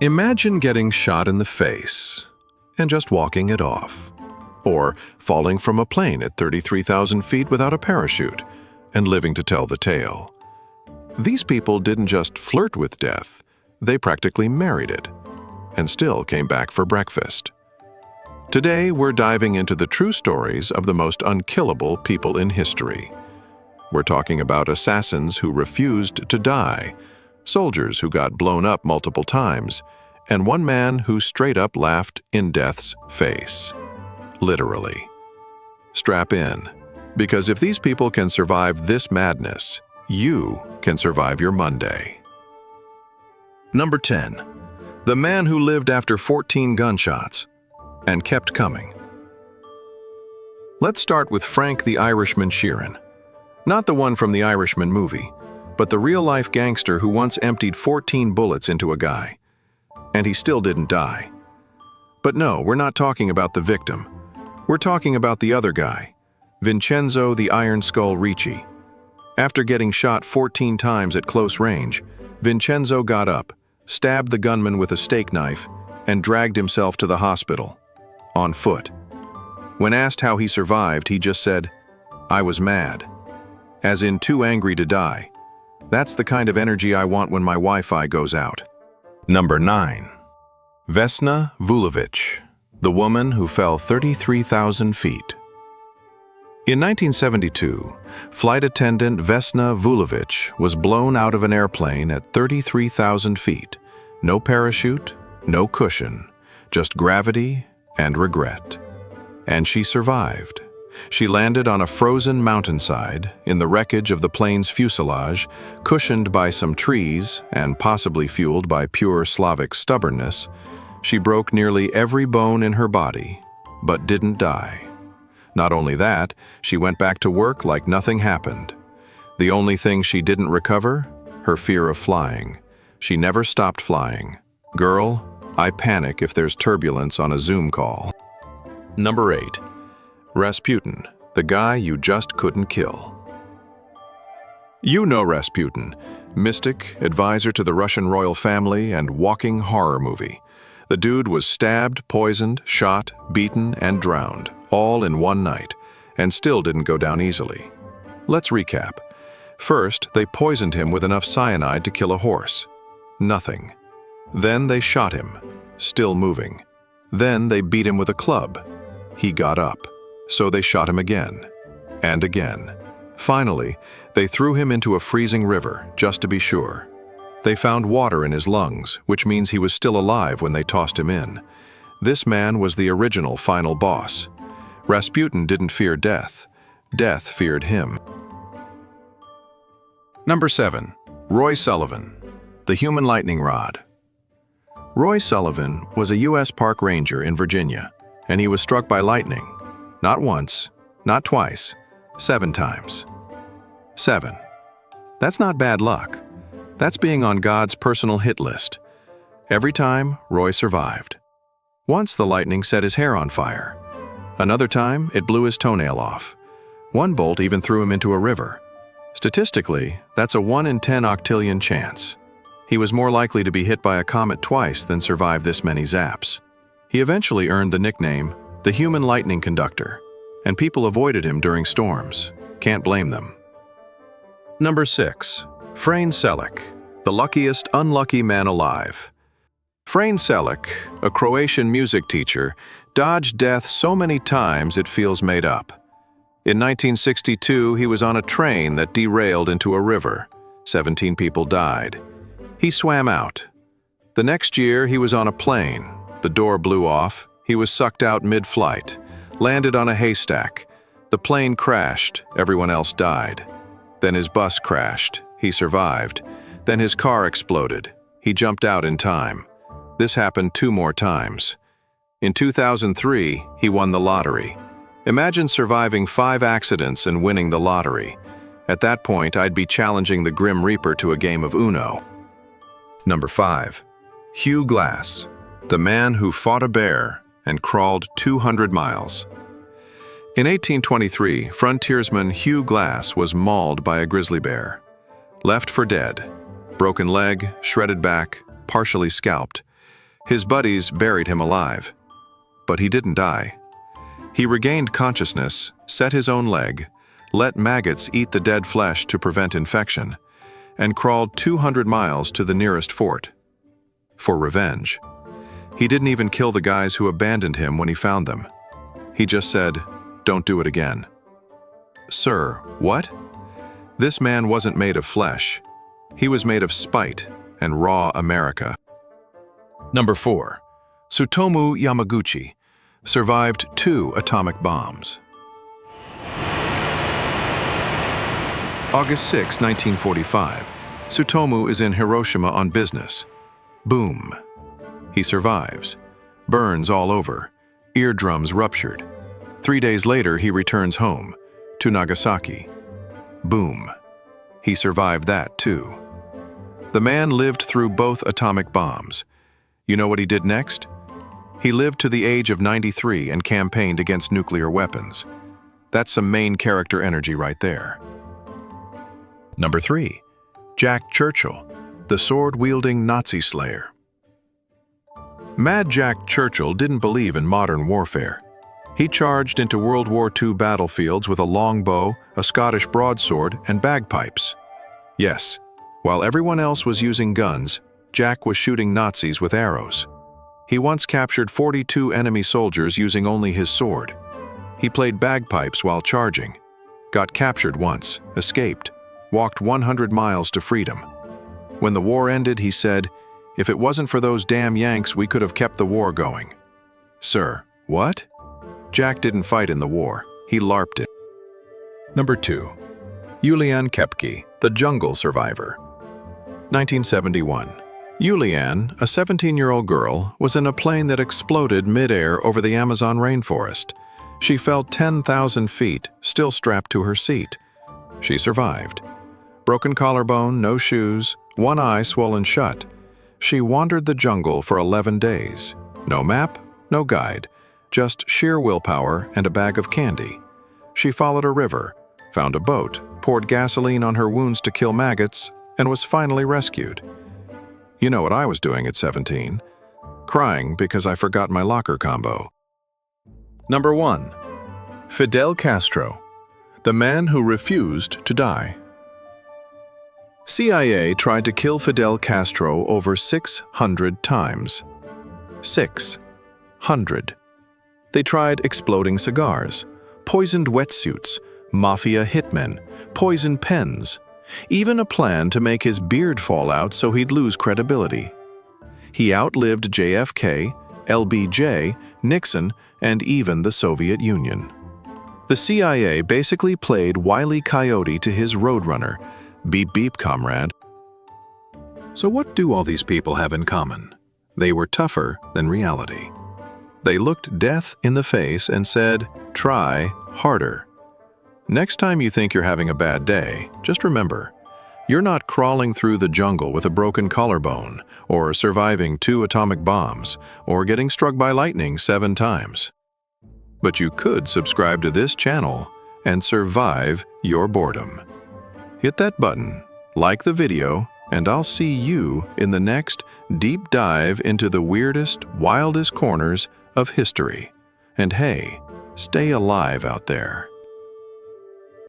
Imagine getting shot in the face and just walking it off, or falling from a plane at 33,000 feet without a parachute and living to tell the tale. These people didn't just flirt with death, they practically married it, and still came back for breakfast. Today, we're diving into the true stories of the most unkillable people in history. We're talking about assassins who refused to die, soldiers who got blown up multiple times, and one man who straight up laughed in death's face. Literally. Strap in, because if these people can survive this madness, you can survive your Monday. Number 10. The man who lived after 14 gunshots and kept coming. Let's start with Frank the Irishman Sheeran. Not the one from the Irishman movie, but the real-life gangster who once emptied 14 bullets into a guy. And he still didn't die. But no, we're not talking about the victim. We're talking about the other guy, Vincenzo the Iron Skull Ricci. After getting shot 14 times at close range, Vincenzo got up, stabbed the gunman with a steak knife, and dragged himself to the hospital, on foot. When asked how he survived, he just said, "I was mad." As in too angry to die. That's the kind of energy I want when my Wi-Fi goes out. Number 9. Vesna Vulović, the woman who fell 33,000 feet. In 1972, flight attendant Vesna Vulović was blown out of an airplane at 33,000 feet. No parachute, no cushion, just gravity and regret. And she survived. She landed on a frozen mountainside in the wreckage of the plane's fuselage, cushioned by some trees and possibly fueled by pure Slavic stubbornness. She broke nearly every bone in her body, but didn't die. Not only that, she went back to work like nothing happened. The only thing she didn't recover? Her fear of flying. She never stopped flying. Girl, I panic if there's turbulence on a Zoom call. Number 8. Rasputin, the guy you just couldn't kill. You know Rasputin, mystic, advisor to the Russian royal family, and walking horror movie. The dude was stabbed, poisoned, shot, beaten, and drowned, all in one night, and still didn't go down easily. Let's recap. First, they poisoned him with enough cyanide to kill a horse. Nothing. Then they shot him, still moving. Then they beat him with a club. He got up. So they shot him again, and again. Finally, they threw him into a freezing river, just to be sure. They found water in his lungs, which means he was still alive when they tossed him in. This man was the original final boss. Rasputin didn't fear death. Death feared him. Number 7. Roy Sullivan, the human lightning rod. Roy Sullivan was a U.S. park ranger in Virginia, and he was struck by lightning. Not once, not twice, 7 times. 7. That's not bad luck. That's being on God's personal hit list. Every time, Roy survived. Once the lightning set his hair on fire. Another time, it blew his toenail off. One bolt even threw him into a river. Statistically, that's a 1 in 10 octillion chance. He was more likely to be hit by a comet twice than survive this many zaps. He eventually earned the nickname the human lightning conductor, and people avoided him during storms. Can't blame them. Number 6. Frane Selak, the luckiest unlucky man alive. Frane Selak, a Croatian music teacher, dodged death so many times it feels made up. In 1962, he was on a train that derailed into a river. 17 people died. He swam out. The next year, he was on a plane. The door blew off. He was sucked out mid-flight, landed on a haystack. The plane crashed, everyone else died. Then his bus crashed, he survived. Then his car exploded, he jumped out in time. This happened 2 more times. In 2003, he won the lottery. Imagine surviving 5 accidents and winning the lottery. At that point, I'd be challenging the Grim Reaper to a game of Uno. Number 5. Hugh Glass, the man who fought a bear and crawled 200 miles. In 1823, frontiersman Hugh Glass was mauled by a grizzly bear. Left for dead, broken leg, shredded back, partially scalped, His buddies buried him alive. But he didn't die. He regained consciousness, set his own leg, let maggots eat the dead flesh to prevent infection, and crawled 200 miles to the nearest fort. For revenge. He didn't even kill the guys who abandoned him when he found them. He just said, "Don't do it again." Sir, what? This man wasn't made of flesh. He was made of spite and raw America. Number 4. Tsutomu Yamaguchi survived 2 atomic bombs. August 6, 1945. Tsutomu is in Hiroshima on business. Boom. He survives. Burns all over. Eardrums ruptured. 3 days later, he returns home, to Nagasaki. Boom. He survived that too. The man lived through both atomic bombs. You know what he did next? He lived to the age of 93 and campaigned against nuclear weapons. That's some main character energy right there. Number 3. Jack Churchill, the sword-wielding Nazi slayer. Mad Jack Churchill didn't believe in modern warfare. He charged into World War II battlefields with a longbow, a Scottish broadsword, and bagpipes. Yes, while everyone else was using guns, Jack was shooting Nazis with arrows. He once captured 42 enemy soldiers using only his sword. He played bagpipes while charging, got captured once, escaped, walked 100 miles to freedom. When the war ended, he said, "If it wasn't for those damn Yanks, we could have kept the war going." Sir, what? Jack didn't fight in the war. He LARPed it. Number 2. Juliane Koepcke, the jungle survivor. 1971. Juliane, a 17-year-old girl, was in a plane that exploded mid-air over the Amazon rainforest. She fell 10,000 feet, still strapped to her seat. She survived. Broken collarbone, no shoes, one eye swollen shut. She wandered the jungle for 11 days. No map, no guide, just sheer willpower and a bag of candy. She followed a river, found a boat, poured gasoline on her wounds to kill maggots, and was finally rescued. You know what I was doing at 17? Crying because I forgot my locker combo. Number 1. Fidel Castro, the man who refused to die. CIA tried to kill Fidel Castro over 600 times. 600. They tried exploding cigars, poisoned wetsuits, mafia hitmen, poisoned pens, even a plan to make his beard fall out so he'd lose credibility. He outlived JFK, LBJ, Nixon, and even the Soviet Union. The CIA basically played Wile E. Coyote to his Roadrunner. Beep beep, comrade. So what do all these people have in common? They were tougher than reality. They looked death in the face and said, "Try harder." Next time you think you're having a bad day, just remember, you're not crawling through the jungle with a broken collarbone, or surviving 2 atomic bombs, or getting struck by lightning 7 times. But you could subscribe to this channel and survive your boredom. Hit that button, like the video, and I'll see you in the next deep dive into the weirdest, wildest corners of history. And hey, stay alive out there.